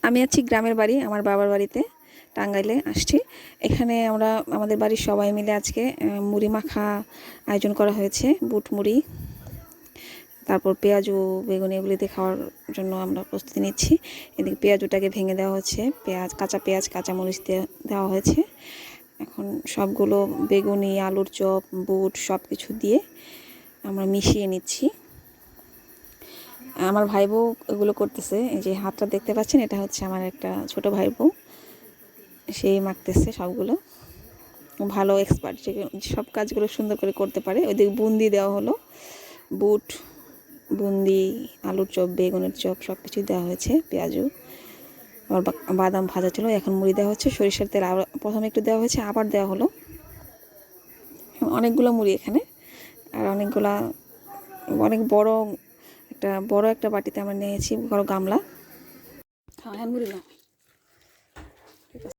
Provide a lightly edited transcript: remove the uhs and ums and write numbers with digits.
আমি আছি গ্রামের বাড়ি, আমার বাবার বাড়িতে টাঙ্গাইলে আসছি। এখানে আমরা আমাদের বাড়ির সবাই মিলে আজকে মুড়ি মাখা আয়োজন করা হয়েছে। বুট মুড়ি, তারপর পেঁয়াজু বেগুনি এগুলিতে খাওয়ার জন্য আমরা প্রস্তুতি নিচ্ছি। এদিকে পেঁয়াজুটাকে ভেঙে দেওয়া হচ্ছে, পেঁয়াজ কাঁচামরিচ দেওয়া হয়েছে। এখন সবগুলো বেগুনি, আলুর চপ, বুট সব কিছু দিয়ে আমরা মিশিয়ে নিচ্ছি। আমার ভাই বউ এগুলো করতেছে। এই যে হাতটা দেখতে পাচ্ছেন, এটা হচ্ছে আমার একটা ছোট ভাই বউ, সেই মাখতেছে সবগুলো। ভালো এক্সপার্ট, সব কাজগুলো সুন্দর করে করতে পারে। ওইদিকে বুন্দি দেওয়া হলো, বুট, বুন্দি, আলুর চপ, বেগুনের চপ সব কিছু দেওয়া হয়েছে, পেঁয়াজু, আবার বাদাম ভাজা ছিল। এখন মুড়ি দেওয়া হচ্ছে, সরিষার তেল প্রথমে একটু দেওয়া হয়েছে, আবার দেওয়া হলো। অনেকগুলো মুড়ি এখানে, আর অনেক বড় একটা বাটিতে আমরা নিয়েছি, বড় গামলা। হ্যাঁ, মুড়ি না।